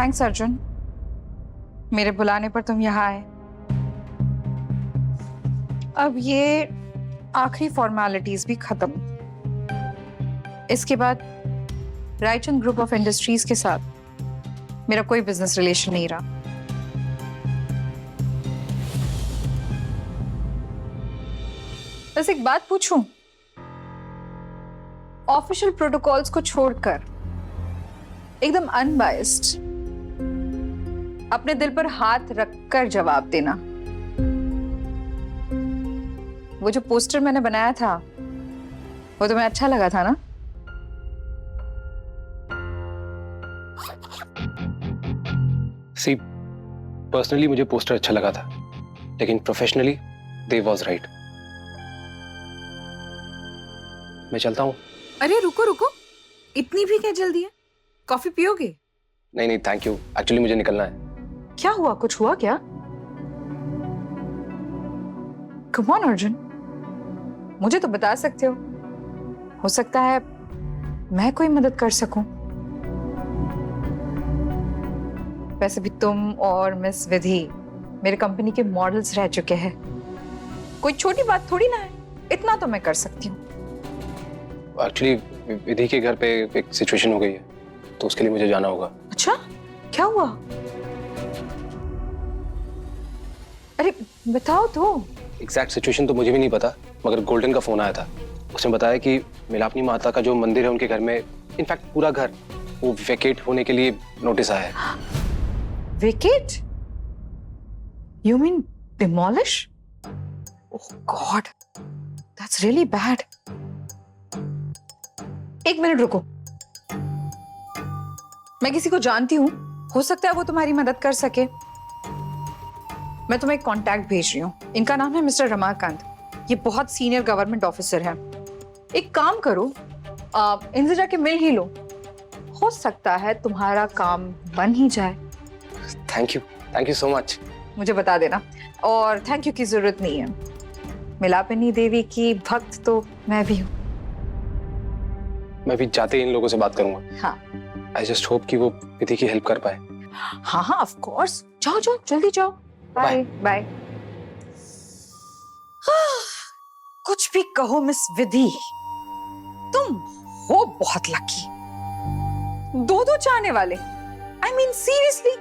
Thanks Arjun, मेरे बुलाने पर तुम यहाँ आए। अब ये आखिरी फॉर्मेलिटीज भी खत्म। इसके बाद रायचंद ग्रुप ऑफ इंडस्ट्रीज के साथ मेरा कोई बिजनेस रिलेशन नहीं रहा। बस एक बात पूछूं, ऑफिशियल प्रोटोकॉल्स को छोड़कर एकदम अनबायस्ड अपने दिल पर हाथ रखकर जवाब देना। वो जो पोस्टर मैंने बनाया था वो तुम्हें अच्छा लगा था ना? सी, पर्सनली मुझे पोस्टर अच्छा लगा था, लेकिन प्रोफेशनली देव वाज राइट। मैं चलता हूँ। अरे रुको रुको, इतनी भी क्या जल्दी है? कॉफी पियोगे? नहीं नहीं थैंक यू, एक्चुअली मुझे निकलना है। क्या हुआ, कुछ हुआ क्या? कम ऑन अर्जुन, मुझे तो बता सकते हो सकता है मैं कोई मदद कर सकूं। वैसे भी तुम और मिस विधि मेरे कंपनी के मॉडल्स रह चुके हैं, कोई छोटी बात थोड़ी ना है, इतना तो मैं कर सकती हूँ। एक्चुअली विधि के घर पे एक सिचुएशन हो गई है, तो उसके लिए मुझे जाना होगा। अच्छा, क्या हुआ? अरे बताओ तो। एग्जैक्ट सिचुएशन तो मुझे भी नहीं पता, मगर गोल्डन का फोन आया था। उसने बताया कि मिलापनी माता का जो मंदिर है उनके घर में, इनफैक्ट पूरा घर, वो वेकेट होने के लिए नोटिस आया है। Vacate? You mean demolish? Oh God, that's really bad. एक मिनट रुको, मैं किसी को जानती हूँ, हो सकता है वो तुम्हारी मदद कर सके। मैं तुम्हें एक कांटेक्ट भेज रही हूँ, इनका नाम है मिस्टर रमाकांत। ये बहुत सीनियर गवर्नमेंट ऑफिसर है। एक काम करो, इनसे जाके मिल ही लो, हो सकता है तुम्हारा काम बन ही जाए। Thank you so much. मुझे बता देना, और थैंक यू की जरूरत नहीं है। मिलापनी देवी की भक्त तो मैं भी हूँ। मैं भी जाते ही इन लोगों से बात करूंगा। हाँ, आई जस्ट होप कि वो विधि की हेल्प कर पाए। हाँ हाँ ऑफ कोर्स, जाओ जाओ जल्दी जाओ। Bye bye. कुछ भी कहो मिस विधि, तुम हो बहुत लकी। दो दो चाहने वाले, आई मीन सीरियसली।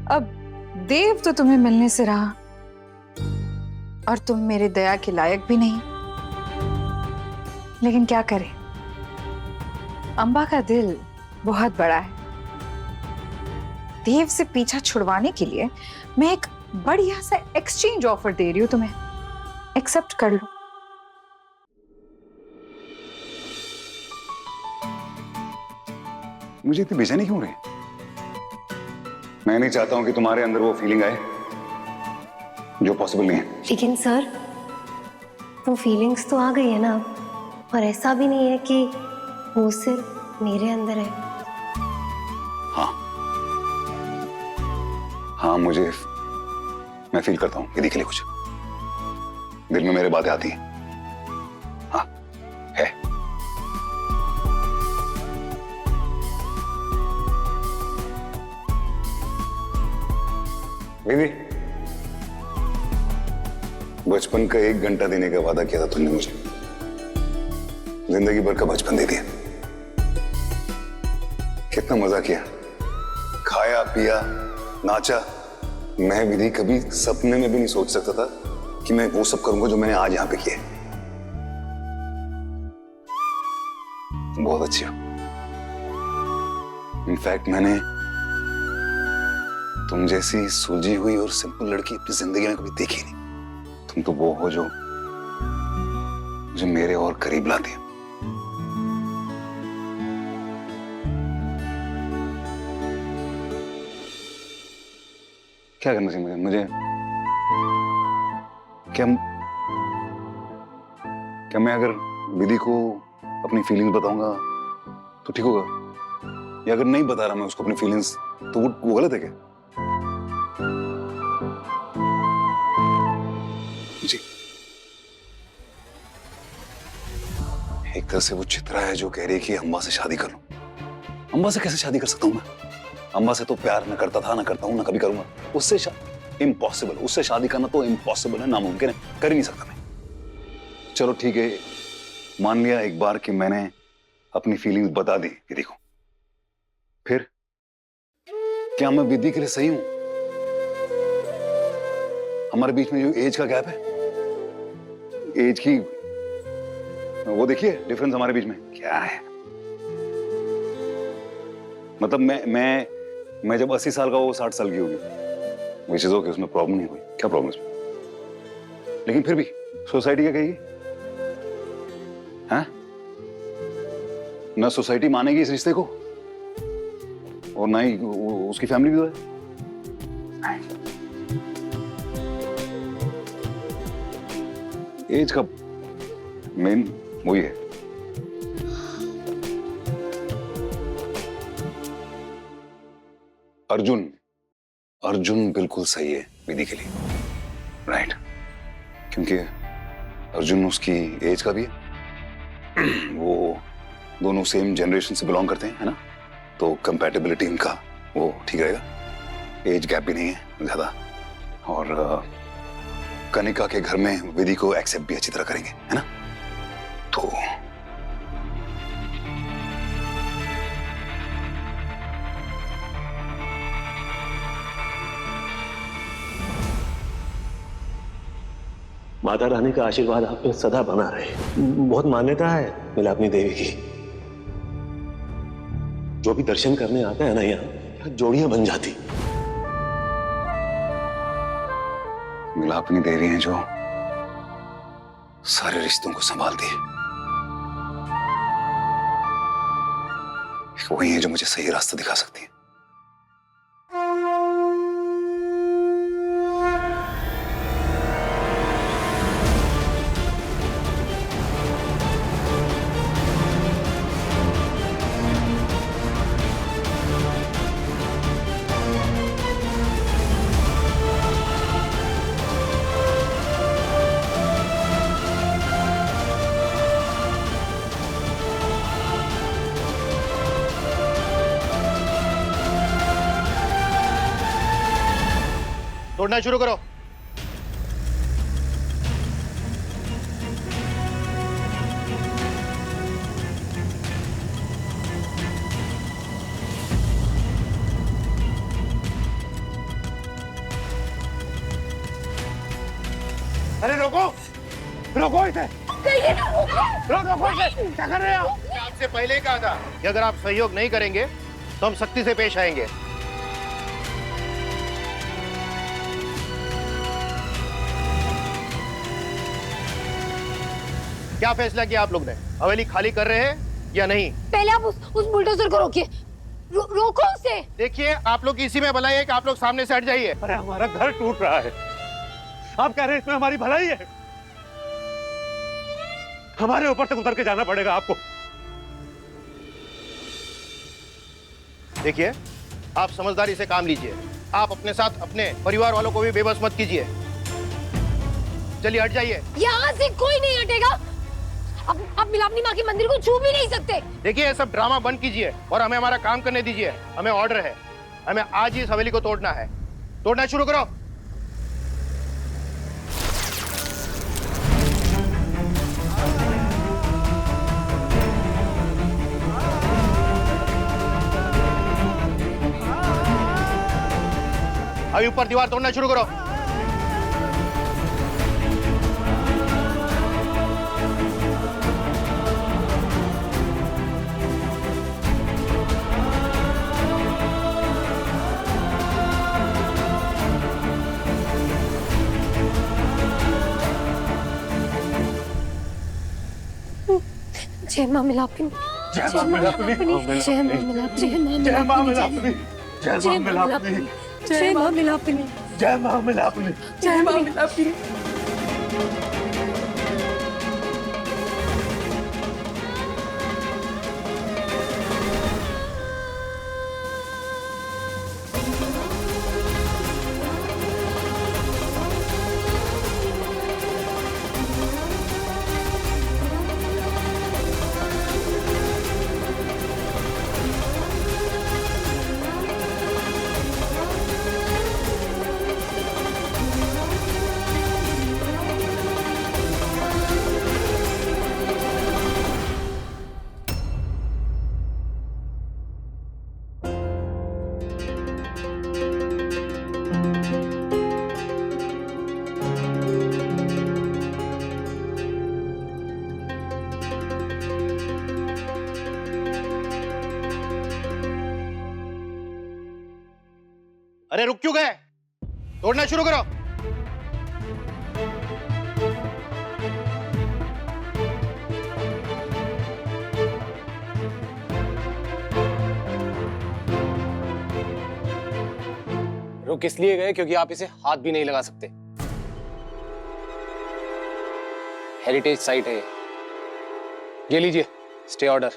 अब देव तो तुम्हें मिलने से रहा, और तुम मेरे दया के लायक भी नहीं। लेकिन क्या करें, अंबा का दिल बहुत बड़ा है। देव से पीछा छुड़वाने के लिए मैं एक बढ़िया सा एक्सचेंज ऑफर दे रही हूं तुम्हें, एक्सेप्ट कर लो। मुझे इतनी बेचैनी क्यों रही? मैं नहीं चाहता हूं कि तुम्हारे अंदर वो फीलिंग आए जो पॉसिबल नहीं है। लेकिन सर, वो फीलिंग्स तो आ गई है ना, और ऐसा भी नहीं है कि वो सिर्फ मेरे अंदर है। हाँ, मैं फील करता हूँ विधि के लिए कुछ, दिल में मेरे बातें आती हैं। हाँ है। विधि, बचपन का 1 घंटा देने का वादा किया था तुमने मुझे, जिंदगी भर का बचपन दे दिया। कितना मजा किया, खाया पिया नाचा। मैं विधि कभी सपने में भी नहीं सोच सकता था कि मैं वो सब करूंगा जो मैंने आज यहां पे किया। बहुत अच्छी हो। इनफैक्ट मैंने तुम जैसी सुलझी हुई और सिंपल लड़की अपनी जिंदगी में कभी देखी नहीं। तुम तो वो हो जो मुझे मेरे और करीब लाती है। क्या करना चाहिए मुझे? क्या मैं अगर विधि को अपनी फीलिंग्स बताऊंगा तो ठीक होगा, या अगर नहीं बता रहा मैं उसको अपनी फीलिंग्स तो वो गलत है क्या? जी, एक तरह से वो चित्रा है जो कह रही है कि अम्बा से शादी कर लूं। अम्बा से कैसे शादी कर सकता हूँ मैं? अम्बा से तो प्यार न करता था, ना करता हूँ, ना कभी करूंगा। उससे इम्पॉसिबल, उससे शादी करना तो इम्पॉसिबल है, नामुमकिन है, कर ही नहीं सकता मैं। चलो ठीक है, मान लिया एक बार कि मैंने अपनी फीलिंग्स बता दी विधि को, फिर क्या मैं विधि के लिए सही हूं? हमारे बीच में जो एज का गैप है, एज की वो देखिए डिफरेंस हमारे बीच में क्या है। मतलब मैं जब 80 साल का, वो 60 साल की होगी, विच इज ओके, उसमें प्रॉब्लम नहीं हुई। क्या प्रॉब्लम इसमें? लेकिन फिर भी सोसाइटी क्या कहेगी? हाँ, ना सोसाइटी मानेगी इस रिश्ते को, और ना ही उसकी फैमिली भी तो है। एज का मेन वही है। अर्जुन बिल्कुल सही है विधि के लिए, राइट? क्योंकि अर्जुन उसकी एज का भी है, वो दोनों सेम जनरेशन से बिलोंग करते हैं, है ना? तो कंपैटिबिलिटी इनका वो ठीक रहेगा, एज गैप भी नहीं है ज्यादा, और कनिका के घर में विधि को एक्सेप्ट भी अच्छी तरह करेंगे, है ना? तो माता रानी का आशीर्वाद आप पे सदा बना रहे। बहुत मान्यता है मिलापनी देवी की, जो भी दर्शन करने आता है ना यहाँ जोड़ियां बन जाती। मिलापनी देवी हैं जो सारे रिश्तों को संभालती है, वही है जो मुझे सही रास्ता दिखा सकती है। तोड़ना शुरू करो। अरे रोको, रोको इसे, रोको इसे, क्या कर रहे हैं आप? आपसे पहले ही कहा था कि अगर आप सहयोग नहीं करेंगे तो हम सख्ती से पेश आएंगे। क्या फैसला किया आप लोग ने? हवेली खाली कर रहे हैं या नहीं? पहले आप उस बुलडोजर को रोकिए, रोको उसे। देखिए, आप लोग की इसी में भलाई है कि आप लोग सामने से हट जाइए। अरे हमारा घर टूट रहा है, आप कह रहे हैं इसमें हमारी भलाई है? हमारे ऊपर तक उतर के जाना पड़ेगा आपको। देखिए, आप समझदारी से काम लीजिए। आप अपने साथ अपने परिवार वालों को भी बेबस मत कीजिए। चलिए हट जाइए। यहाँ से कोई नहीं हटेगा। अब मिलापनी माँ के मंदिर को छू भी नहीं सकते। देखिए, ये सब ड्रामा बंद कीजिए और हमें हमारा काम करने दीजिए। हमें ऑर्डर है, हमें आज ही इस हवेली को तोड़ना है। तोड़ना शुरू करो। अभी ऊपर दीवार तोड़ना शुरू करो। जय मां मिलापनी, जय मां मिलापनी, जय मां मिलापनी, जय मां मिलापनी, जय मां मिलापनी, जय मां मिलापनी, जय मां मिलापनी, जय मां मिलापनी। अरे रुक क्यों गए? तोड़ना शुरू करो। रुक इसलिए गए क्योंकि आप इसे हाथ भी नहीं लगा सकते। हेरिटेज साइट है ये लीजिए स्टे ऑर्डर।